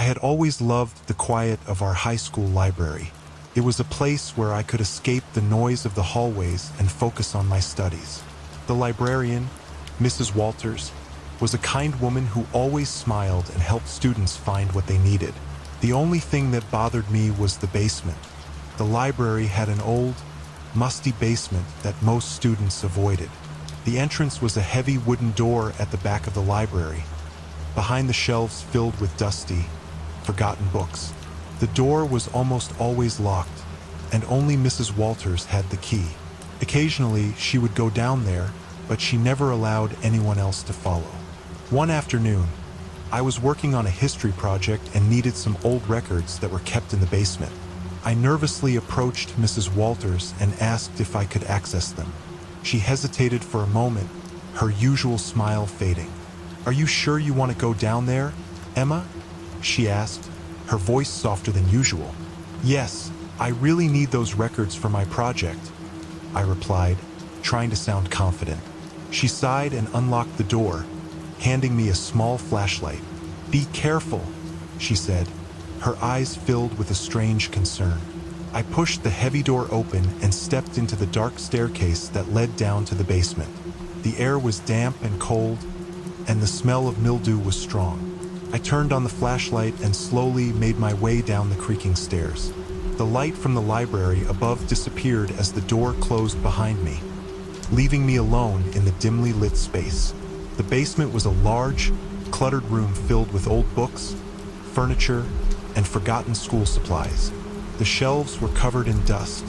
I had always loved the quiet of our high school library. It was a place where I could escape the noise of the hallways and focus on my studies. The librarian, Mrs. Walters, was a kind woman who always smiled and helped students find what they needed. The only thing that bothered me was the basement. The library had an old, musty basement that most students avoided. The entrance was a heavy wooden door at the back of the library, behind the shelves filled with dusty, forgotten books. The door was almost always locked, and only Mrs. Walters had the key. Occasionally, she would go down there, but she never allowed anyone else to follow. One afternoon, I was working on a history project and needed some old records that were kept in the basement. I nervously approached Mrs. Walters and asked if I could access them. She hesitated for a moment, her usual smile fading. "Are you sure you want to go down there, Emma?" she asked, her voice softer than usual. "Yes, I really need those records for my project," I replied, trying to sound confident. She sighed and unlocked the door, handing me a small flashlight. "Be careful," she said, her eyes filled with a strange concern. I pushed the heavy door open and stepped into the dark staircase that led down to the basement. The air was damp and cold, and the smell of mildew was strong. I turned on the flashlight and slowly made my way down the creaking stairs. The light from the library above disappeared as the door closed behind me, leaving me alone in the dimly lit space. The basement was a large, cluttered room filled with old books, furniture, and forgotten school supplies. The shelves were covered in dust,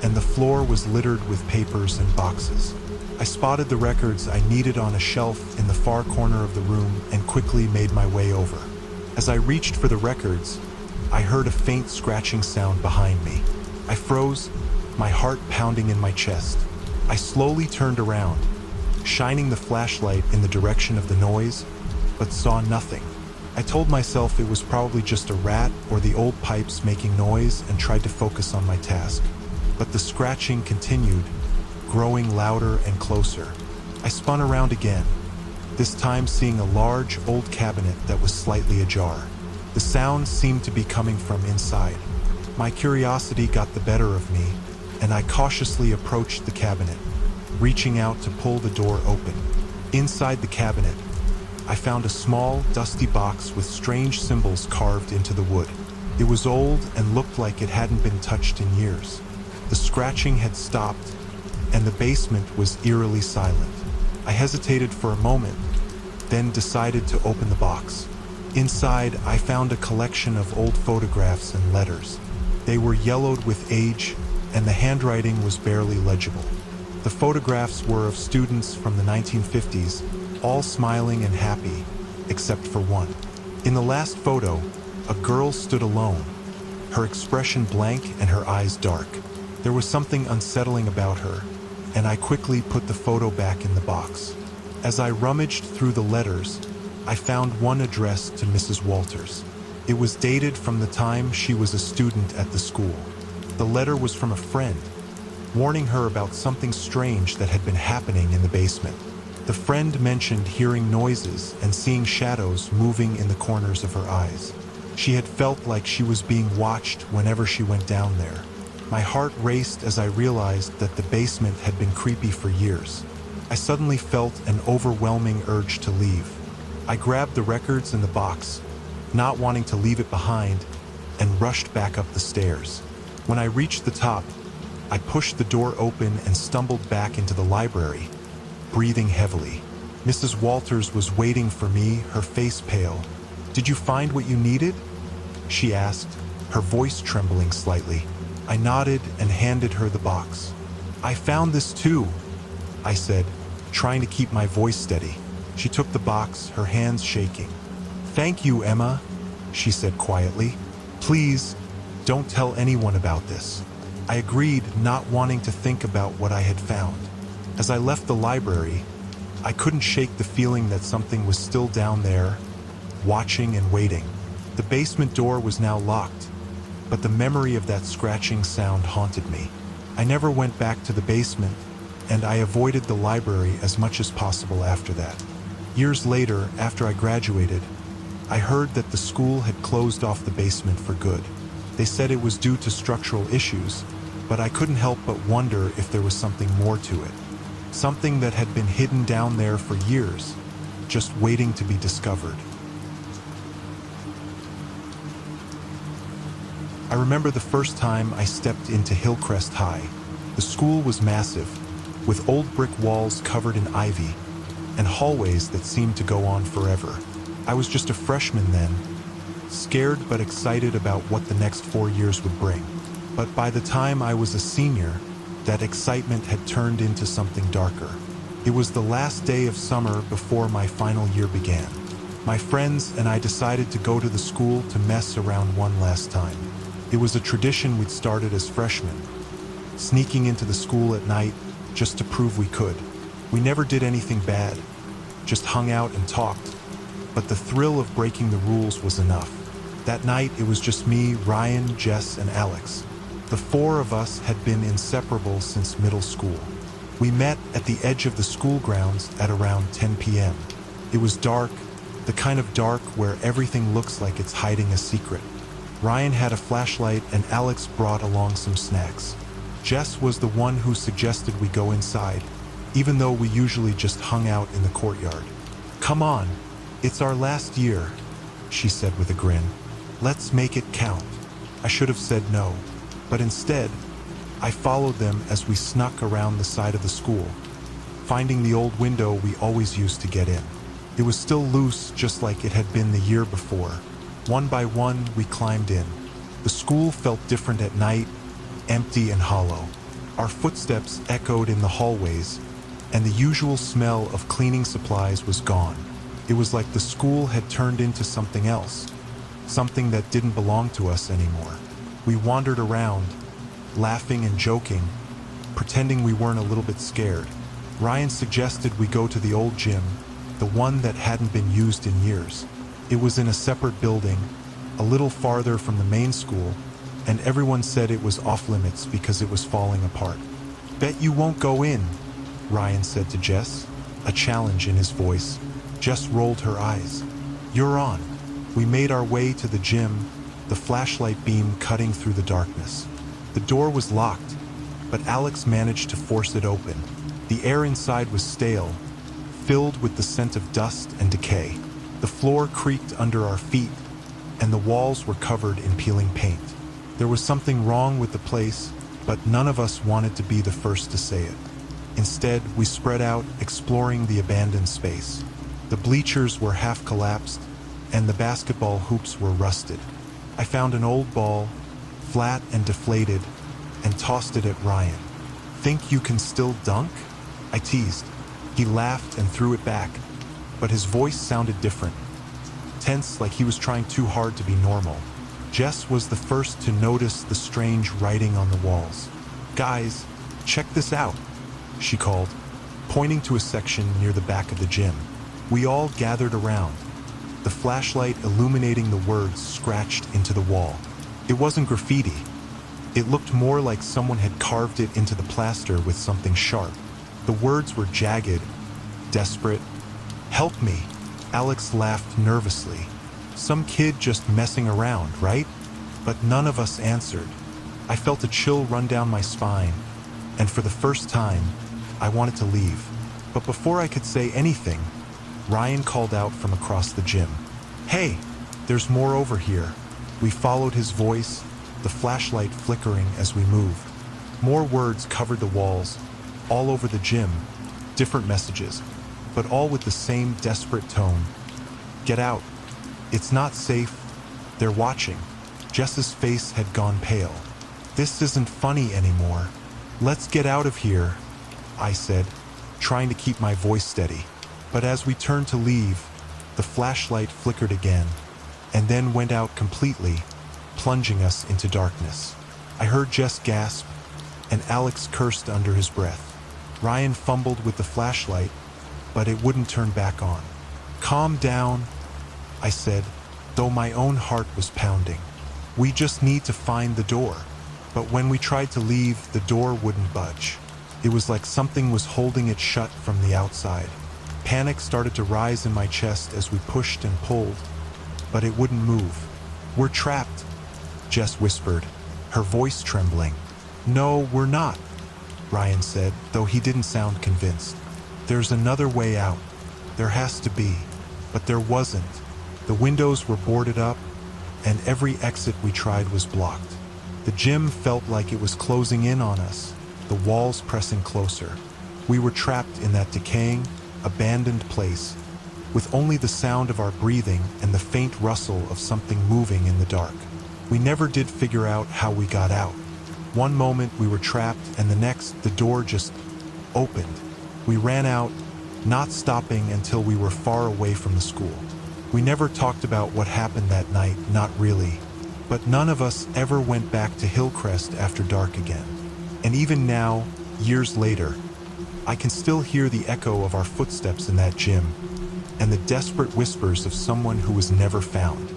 and the floor was littered with papers and boxes. I spotted the records I needed on a shelf in the far corner of the room and quickly made my way over. As I reached for the records, I heard a faint scratching sound behind me. I froze, my heart pounding in my chest. I slowly turned around, shining the flashlight in the direction of the noise, but saw nothing. I told myself it was probably just a rat or the old pipes making noise and tried to focus on my task. But the scratching continued, growing louder and closer. I spun around again, this time seeing a large old cabinet that was slightly ajar. The sound seemed to be coming from inside. My curiosity got the better of me, and I cautiously approached the cabinet, reaching out to pull the door open. Inside the cabinet, I found a small, dusty box with strange symbols carved into the wood. It was old and looked like it hadn't been touched in years. The scratching had stopped, and the basement was eerily silent. I hesitated for a moment, then decided to open the box. Inside, I found a collection of old photographs and letters. They were yellowed with age, and the handwriting was barely legible. The photographs were of students from the 1950s, all smiling and happy, except for one. In the last photo, a girl stood alone, her expression blank and her eyes dark. There was something unsettling about her, and I quickly put the photo back in the box. As I rummaged through the letters, I found one addressed to Mrs. Walters. It was dated from the time she was a student at the school. The letter was from a friend, warning her about something strange that had been happening in the basement. The friend mentioned hearing noises and seeing shadows moving in the corners of her eyes. She had felt like she was being watched whenever she went down there. My heart raced as I realized that the basement had been creepy for years. I suddenly felt an overwhelming urge to leave. I grabbed the records in the box, not wanting to leave it behind, and rushed back up the stairs. When I reached the top, I pushed the door open and stumbled back into the library, breathing heavily. Mrs. Walters was waiting for me, her face pale. "Did you find what you needed?" she asked, her voice trembling slightly. I nodded and handed her the box. "I found this too," I said, trying to keep my voice steady. She took the box, her hands shaking. "Thank you, Emma," she said quietly. "Please, don't tell anyone about this." I agreed, not wanting to think about what I had found. As I left the library, I couldn't shake the feeling that something was still down there, watching and waiting. The basement door was now locked, but the memory of that scratching sound haunted me. I never went back to the basement, and I avoided the library as much as possible after that. Years later, after I graduated, I heard that the school had closed off the basement for good. They said it was due to structural issues, but I couldn't help but wonder if there was something more to it. Something that had been hidden down there for years, just waiting to be discovered. I remember the first time I stepped into Hillcrest High. The school was massive, with old brick walls covered in ivy, and hallways that seemed to go on forever. I was just a freshman then, scared but excited about what the next 4 years would bring. But by the time I was a senior, that excitement had turned into something darker. It was the last day of summer before my final year began. My friends and I decided to go to the school to mess around one last time. It was a tradition we'd started as freshmen, sneaking into the school at night just to prove we could. We never did anything bad, just hung out and talked, but the thrill of breaking the rules was enough. That night it was just me, Ryan, Jess, and Alex. The four of us had been inseparable since middle school. We met at the edge of the school grounds at around 10 p.m. It was dark, the kind of dark where everything looks like it's hiding a secret. Ryan had a flashlight and Alex brought along some snacks. Jess was the one who suggested we go inside, even though we usually just hung out in the courtyard. "Come on, it's our last year," she said with a grin. "Let's make it count." I should have said no, but instead, I followed them as we snuck around the side of the school, finding the old window we always used to get in. It was still loose, just like it had been the year before. One by one, we climbed in. The school felt different at night, empty and hollow. Our footsteps echoed in the hallways, and the usual smell of cleaning supplies was gone. It was like the school had turned into something else, something that didn't belong to us anymore. We wandered around, laughing and joking, pretending we weren't a little bit scared. Ryan suggested we go to the old gym, the one that hadn't been used in years. It was in a separate building, a little farther from the main school, and everyone said it was off limits because it was falling apart. "Bet you won't go in," Ryan said to Jess, a challenge in his voice. Jess rolled her eyes. "You're on." We made our way to the gym, the flashlight beam cutting through the darkness. The door was locked, but Alex managed to force it open. The air inside was stale, filled with the scent of dust and decay. The floor creaked under our feet, and the walls were covered in peeling paint. There was something wrong with the place, but none of us wanted to be the first to say it. Instead, we spread out, exploring the abandoned space. The bleachers were half collapsed, and the basketball hoops were rusted. I found an old ball, flat and deflated, and tossed it at Ryan. "Think you can still dunk?" I teased. He laughed and threw it back, but his voice sounded different, tense, like he was trying too hard to be normal. Jess was the first to notice the strange writing on the walls. "Guys, check this out," she called, pointing to a section near the back of the gym. We all gathered around, the flashlight illuminating the words scratched into the wall. It wasn't graffiti. It looked more like someone had carved it into the plaster with something sharp. The words were jagged, desperate. "Help me," Alex laughed nervously. Some kid just messing around, right? But none of us answered. I felt a chill run down my spine, and for the first time, I wanted to leave. But before I could say anything, Ryan called out from across the gym. "Hey, there's more over here." We followed his voice, the flashlight flickering as we moved. More words covered the walls, all over the gym, different messages, but all with the same desperate tone. "Get out. It's not safe. They're watching." Jess's face had gone pale. "This isn't funny anymore. Let's get out of here," I said, trying to keep my voice steady. But as we turned to leave, the flashlight flickered again, and then went out completely, plunging us into darkness. I heard Jess gasp, and Alex cursed under his breath. Ryan fumbled with the flashlight, but it wouldn't turn back on. "Calm down," I said, though my own heart was pounding. "We just need to find the door." But when we tried to leave, the door wouldn't budge. It was like something was holding it shut from the outside. Panic started to rise in my chest as we pushed and pulled, but it wouldn't move. "We're trapped," Jess whispered, her voice trembling. "No, we're not," Ryan said, though he didn't sound convinced. "There's another way out. There has to be." But there wasn't. The windows were boarded up, and every exit we tried was blocked. The gym felt like it was closing in on us, the walls pressing closer. We were trapped in that decaying, abandoned place, with only the sound of our breathing and the faint rustle of something moving in the dark. We never did figure out how we got out. One moment we were trapped, and the next the door just opened. We ran out, not stopping until we were far away from the school. We never talked about what happened that night, not really. But none of us ever went back to Hillcrest after dark again. And even now, years later, I can still hear the echo of our footsteps in that gym, and the desperate whispers of someone who was never found.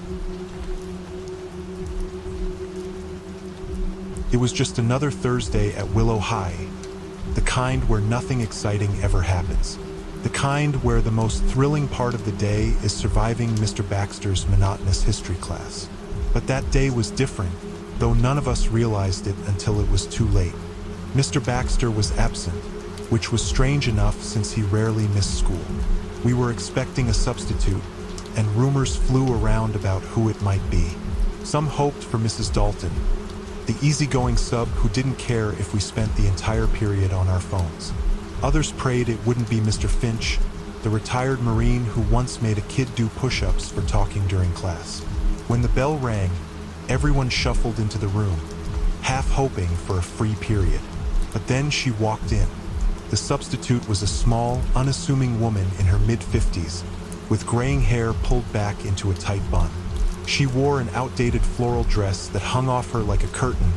It was just another Thursday at Willow High, the kind where nothing exciting ever happens. The kind where the most thrilling part of the day is surviving Mr. Baxter's monotonous history class. But that day was different, though none of us realized it until it was too late. Mr. Baxter was absent, which was strange enough since he rarely missed school. We were expecting a substitute, and rumors flew around about who it might be. Some hoped for Mrs. Dalton, the easygoing sub who didn't care if we spent the entire period on our phones. Others prayed it wouldn't be Mr. Finch, the retired Marine who once made a kid do push-ups for talking during class. When the bell rang, everyone shuffled into the room, half hoping for a free period. But then she walked in. The substitute was a small, unassuming woman in her mid-50s, with graying hair pulled back into a tight bun. She wore an outdated floral dress that hung off her like a curtain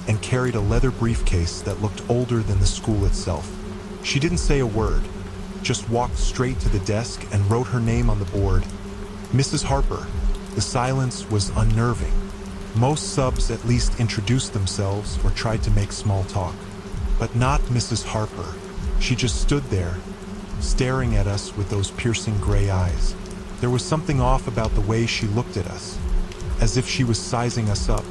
and carried a leather briefcase that looked older than the school itself. She didn't say a word, just walked straight to the desk and wrote her name on the board. Mrs. Harper. The silence was unnerving. Most subs at least introduced themselves or tried to make small talk. But not Mrs. Harper. She just stood there, staring at us with those piercing gray eyes. There was something off about the way she looked at us, as if she was sizing us up,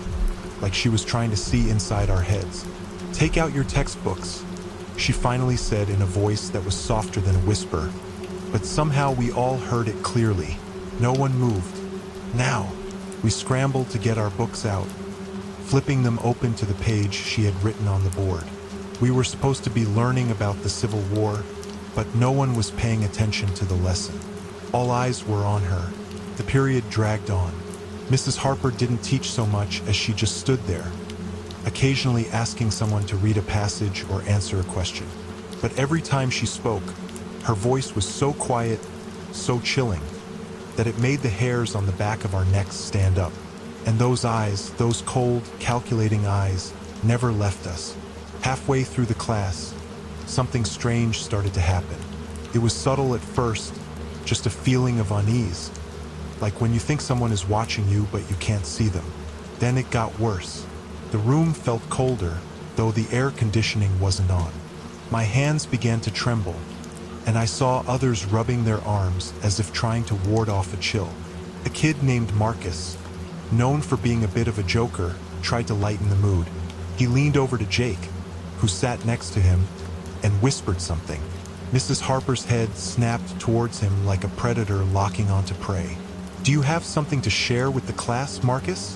like she was trying to see inside our heads. "Take out your textbooks," she finally said in a voice that was softer than a whisper, but somehow we all heard it clearly. No one moved. "Now." We scrambled to get our books out, flipping them open to the page she had written on the board. We were supposed to be learning about the Civil War, but no one was paying attention to the lesson. All eyes were on her. The period dragged on. Mrs. Harper didn't teach so much as she just stood there, occasionally asking someone to read a passage or answer a question. But every time she spoke, her voice was so quiet, so chilling, that it made the hairs on the back of our necks stand up. And those eyes, those cold, calculating eyes, never left us. Halfway through the class, something strange started to happen. It was subtle at first, just a feeling of unease, like when you think someone is watching you but you can't see them. Then it got worse. The room felt colder, though the air conditioning wasn't on. My hands began to tremble, and I saw others rubbing their arms as if trying to ward off a chill. A kid named Marcus, known for being a bit of a joker, tried to lighten the mood. He leaned over to Jake, who sat next to him, and whispered something. Mrs. Harper's head snapped towards him like a predator locking onto prey. "Do you have something to share with the class, Marcus?"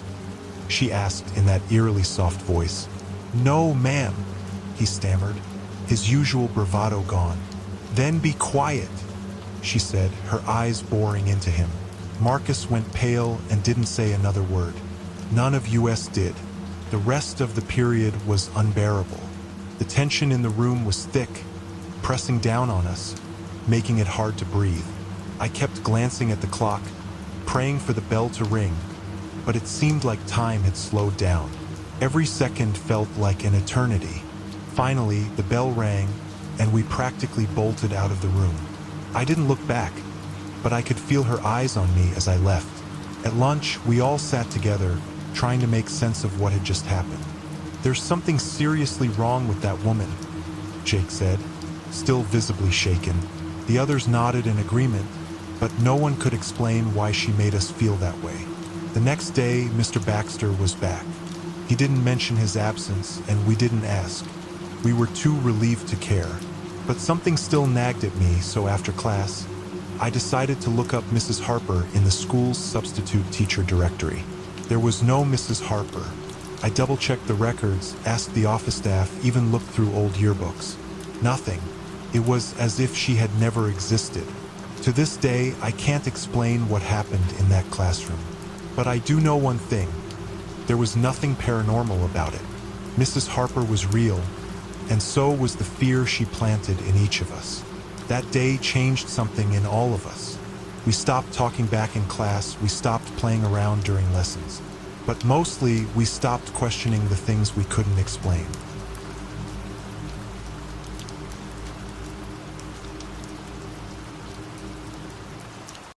she asked in that eerily soft voice. "No, ma'am," he stammered, his usual bravado gone. "Then be quiet," she said, her eyes boring into him. Marcus went pale and didn't say another word. None of us did. The rest of the period was unbearable. The tension in the room was thick, pressing down on us, making it hard to breathe. I kept glancing at the clock, praying for the bell to ring, but it seemed like time had slowed down. Every second felt like an eternity. Finally, the bell rang, and we practically bolted out of the room. I didn't look back, but I could feel her eyes on me as I left. At lunch, we all sat together, trying to make sense of what had just happened. "There's something seriously wrong with that woman," Jake said, still visibly shaken. The others nodded in agreement, but no one could explain why she made us feel that way. The next day, Mr. Baxter was back. He didn't mention his absence, and we didn't ask. We were too relieved to care. But something still nagged at me, so after class, I decided to look up Mrs. Harper in the school's substitute teacher directory. There was no Mrs. Harper. I double-checked the records, asked the office staff, even looked through old yearbooks. Nothing. It was as if she had never existed. To this day, I can't explain what happened in that classroom. But I do know one thing. There was nothing paranormal about it. Mrs. Harper was real, and so was the fear she planted in each of us. That day changed something in all of us. We stopped talking back in class, we stopped playing around during lessons. But mostly, we stopped questioning the things we couldn't explain.